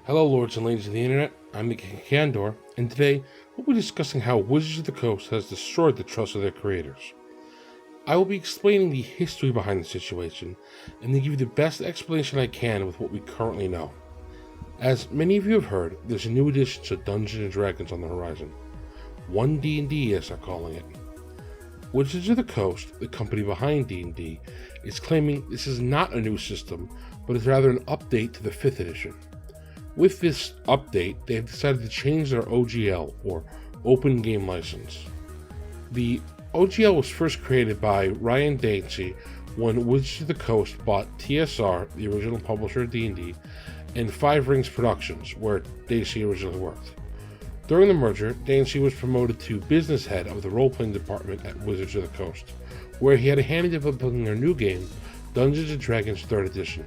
Hello, lords and ladies of the internet. I'm Nick Candor, and today we'll be discussing how Wizards of the Coast has destroyed the trust of their creators. I will be explaining the history behind the situation, and then give you the best explanation I can with what we currently know. As many of you have heard, there's a new addition to Dungeons & Dragons on the horizon. 1D&D, as they're calling it. Wizards of the Coast, the company behind D&D, is claiming this is not a new system, but is rather an update to the 5th edition. With this update, they have decided to change their OGL, or Open Game License. The OGL was first created by Ryan Dancey when Wizards of the Coast bought TSR, the original publisher of D&D, and Five Rings Productions, where Dancey originally worked. During the merger, Dancey was promoted to business head of the role-playing department at Wizards of the Coast, where he had a hand in developing their new game, Dungeons & Dragons 3rd Edition.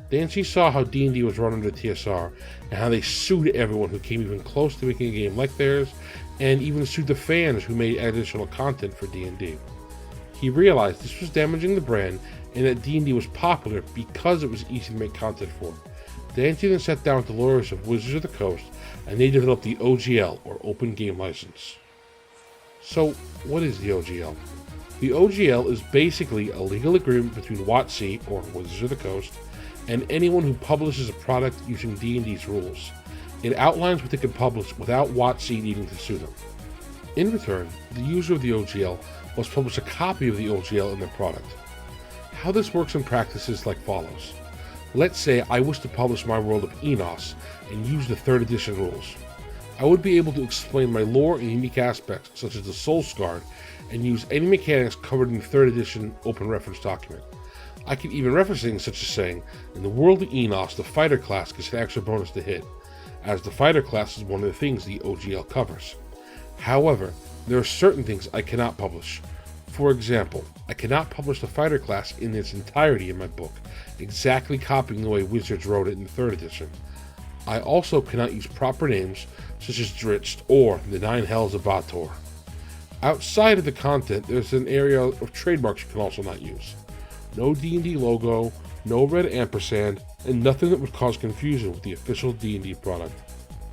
Dancey saw how D&D was run under TSR and how they sued everyone who came even close to making a game like theirs, and even sued the fans who made additional content for D&D. He realized this was damaging the brand and that D&D was popular because it was easy to make content for. Dancey then sat down with the lawyers of Wizards of the Coast and they developed the OGL, or Open Game License. So, what is the OGL? The OGL is basically a legal agreement between WotC, or Wizards of the Coast, and anyone who publishes a product using D&D's rules. It outlines what they can publish without WotC needing to sue them. In return, the user of the OGL must publish a copy of the OGL in their product. How this works in practice is like follows. Let's say I wish to publish my world of Enos and use the 3rd edition rules. I would be able to explain my lore and unique aspects, such as the Soul Scarred, and use any mechanics covered in the 3rd edition open reference document. I could even reference things such as saying, in the world of Enos, the fighter class gets an extra bonus to hit, as the fighter class is one of the things the OGL covers. However, there are certain things I cannot publish. For example, I cannot publish the fighter class in its entirety in my book, exactly copying the way Wizards wrote it in the 3rd edition. I also cannot use proper names such as Dritzt or the 9 Hells of Bator. Outside of the content, there's an area of trademarks you can also not use. No D&D logo, no red ampersand, and nothing that would cause confusion with the official D&D product.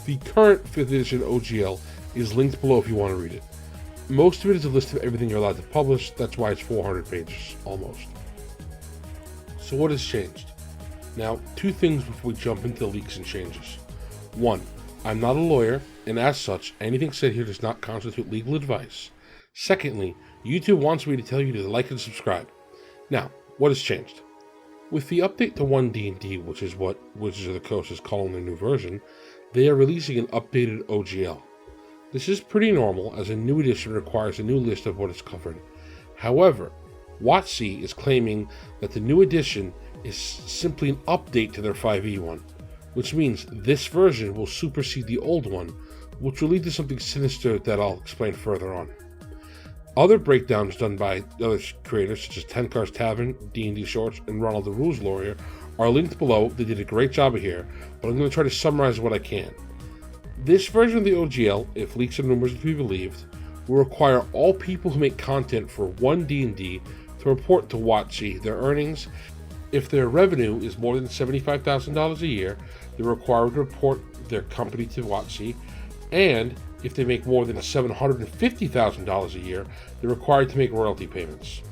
The current 5th edition OGL is linked below if you want to read it. Most of it is a list of everything you're allowed to publish, that's why it's 400 pages, almost. So what has changed? Now, 2 things before we jump into leaks and changes. 1. I'm not a lawyer, and as such, anything said here does not constitute legal advice. Secondly, YouTube wants me to tell you to like and subscribe. Now, what has changed? With the update to 1D&D, which is what Wizards of the Coast is calling their new version, they are releasing an updated OGL. This is pretty normal, as a new edition requires a new list of what is covered. However, WotC is claiming that the new edition is simply an update to their 5e one, which means this version will supersede the old one, which will lead to something sinister that I'll explain further on. Other breakdowns done by other creators such as Tenkar's Tavern, D&D Shorts, and Ronald the Rules Lawyer are linked below. They did a great job here, but I'm going to try to summarize what I can. This version of the OGL, if leaks and rumors are to be believed, will require all people who make content for 1D&D to report to WotC their earnings. If their revenue is more than $75,000 a year, they're required to report their company to WotC, and if they make more than $750,000 a year, they're required to make royalty payments.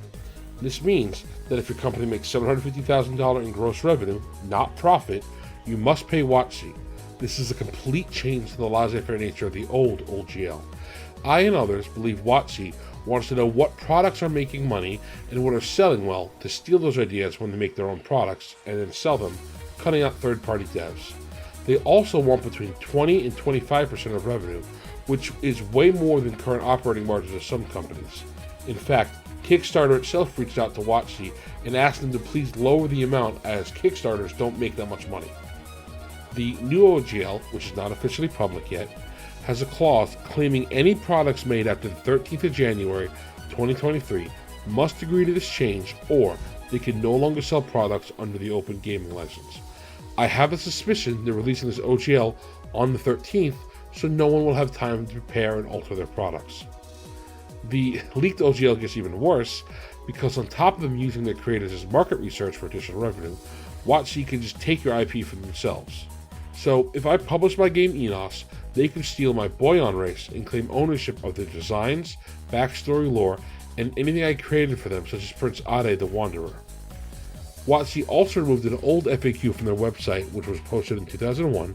This means that if your company makes $750,000 in gross revenue, not profit, you must pay WotC. This is a complete change to the laissez-faire nature of the old OGL. I and others believe WotC wants to know what products are making money and what are selling well to steal those ideas when they make their own products and then sell them, cutting out third-party devs. They also want between 20 and 25% of revenue, which is way more than current operating margins of some companies. In fact, Kickstarter itself reached out to WotC and asked them to please lower the amount, as Kickstarters don't make that much money. The new OGL, which is not officially public yet, has a clause claiming any products made after the 13th of January 2023 must agree to this change, or they can no longer sell products under the Open Gaming License. I have a suspicion they're releasing this OGL on the 13th, so no one will have time to prepare and alter their products. The leaked OGL gets even worse, because on top of them using their creators as market research for additional revenue, WotC can just take your IP for themselves. So if I publish my game Enos, they can steal my Boyan race and claim ownership of their designs, backstory, lore, and anything I created for them, such as Prince Ade the Wanderer. WotC also removed an old FAQ from their website, which was posted in 2001,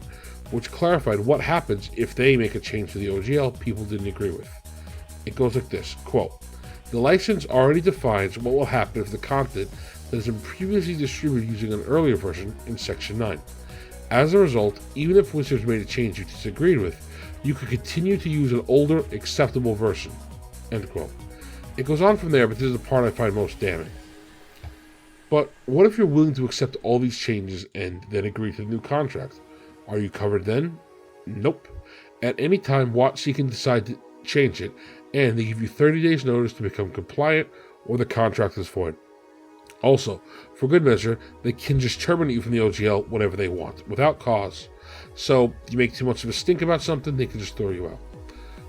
which clarified what happens if they make a change to the OGL people didn't agree with. It goes like this, quote, "The license already defines what will happen if the content that has been previously distributed using an earlier version in Section 9. As a result, even if Wizards made a change you disagreed with, you could continue to use an older, acceptable version." End quote. It goes on from there, but this is the part I find most damning. But what if you're willing to accept all these changes and then agree to the new contract? Are you covered then? Nope. At any time, WotC can decide to change it, and they give you 30 days notice to become compliant, or the contract is void. Also, for good measure, they can just terminate you from the OGL whenever they want, without cause. So, you make too much of a stink about something, they can just throw you out.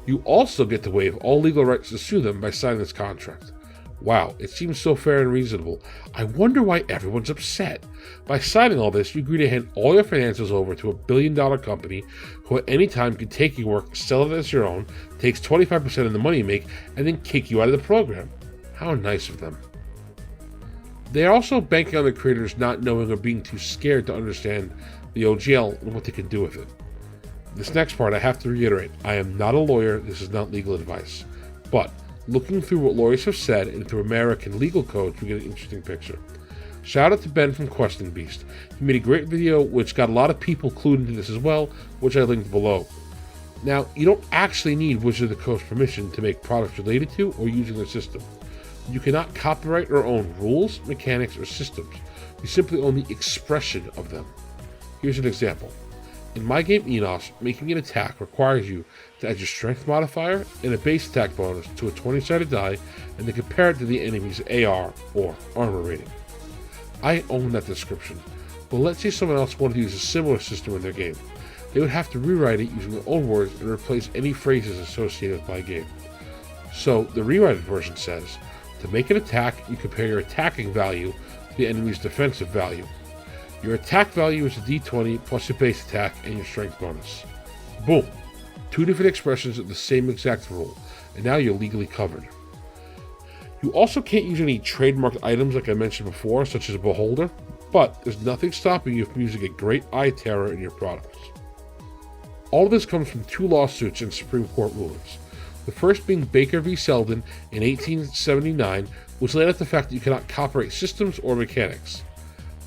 You also get to waive all legal rights to sue them by signing this contract. Wow, it seems so fair and reasonable. I wonder why everyone's upset. By signing all this, you agree to hand all your financials over to a billion-dollar company who at any time can take your work, sell it as your own, takes 25% of the money you make, and then kick you out of the program. How nice of them. They are also banking on the creators not knowing or being too scared to understand the OGL and what they can do with it. This next part, I have to reiterate, I am not a lawyer, this is not legal advice. But looking through what lawyers have said and through American legal codes, we get an interesting picture. Shout out to Ben from Questing Beast. He made a great video which got a lot of people clued into this as well, which I linked below. Now, you don't actually need Wizards of the Coast permission to make products related to or using their system. You cannot copyright or own rules, mechanics, or systems. You simply own the expression of them. Here's an example. In my game Enos, making an attack requires you to add your strength modifier and a base attack bonus to a 20-sided die and then compare it to the enemy's AR or armor rating. I own that description, but let's say someone else wanted to use a similar system in their game. They would have to rewrite it using their own words and replace any phrases associated with my game. So the rewritten version says, to make an attack, you compare your attacking value to the enemy's defensive value. Your attack value is a d20 plus your base attack and your strength bonus. Boom! 2 different expressions of the same exact rule, and now you're legally covered. You also can't use any trademarked items like I mentioned before, such as a beholder, but there's nothing stopping you from using a great eye terror in your products. All of this comes from 2 lawsuits and Supreme Court rulings. The first being Baker v. Selden in 1879, which laid out the fact that you cannot copyright systems or mechanics.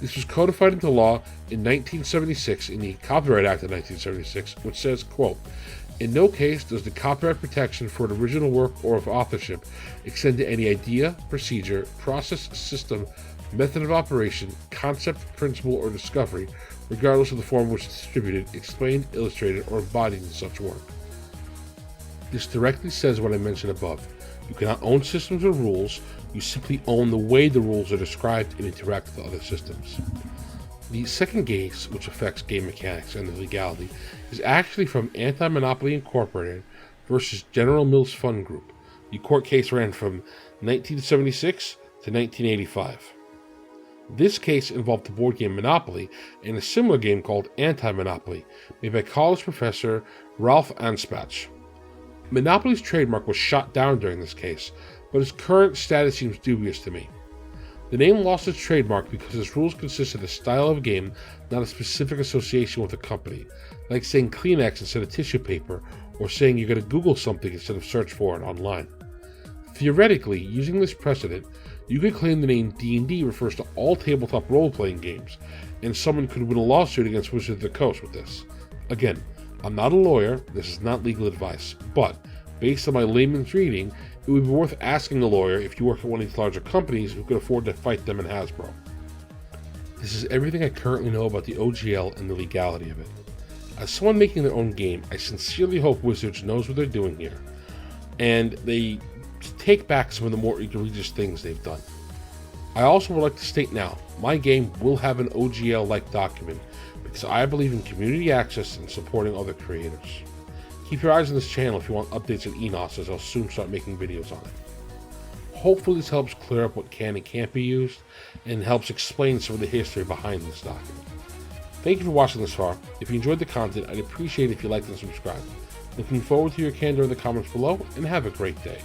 This was codified into law in 1976 in the Copyright Act of 1976, which says, quote, "In no case does the copyright protection for an original work or of authorship extend to any idea, procedure, process, system, method of operation, concept, principle, or discovery, regardless of the form in which it's distributed, explained, illustrated, or embodied in such work." This directly says what I mentioned above. You cannot own systems or rules, you simply own the way the rules are described and interact with other systems. The second case, which affects game mechanics and the legality, is actually from Anti-Monopoly Incorporated versus General Mills Fund Group. The court case ran from 1976 to 1985. This case involved the board game Monopoly and a similar game called Anti-Monopoly, made by college professor Ralph Anspach. Monopoly's trademark was shot down during this case, but its current status seems dubious to me. The name lost its trademark because its rules consist of the style of a game, not a specific association with a company, like saying Kleenex instead of tissue paper, or saying you're going to Google something instead of search for it online. Theoretically, using this precedent, you could claim the name D&D refers to all tabletop role-playing games, and someone could win a lawsuit against Wizards of the Coast with this. Again, I'm not a lawyer, this is not legal advice, but based on my layman's reading, it would be worth asking a lawyer if you work at one of these larger companies who could afford to fight them in Hasbro. This is everything I currently know about the OGL and the legality of it. As someone making their own game, I sincerely hope Wizards knows what they're doing here, and they take back some of the more egregious things they've done. I also would like to state now, my game will have an OGL-like document, because I believe in community access and supporting other creators. Keep your eyes on this channel if you want updates on Enos, as I'll soon start making videos on it. Hopefully this helps clear up what can and can't be used, and helps explain some of the history behind this document. Thank you for watching this far. If you enjoyed the content, I'd appreciate it if you liked and subscribed. Looking forward to your candor in the comments below, and have a great day.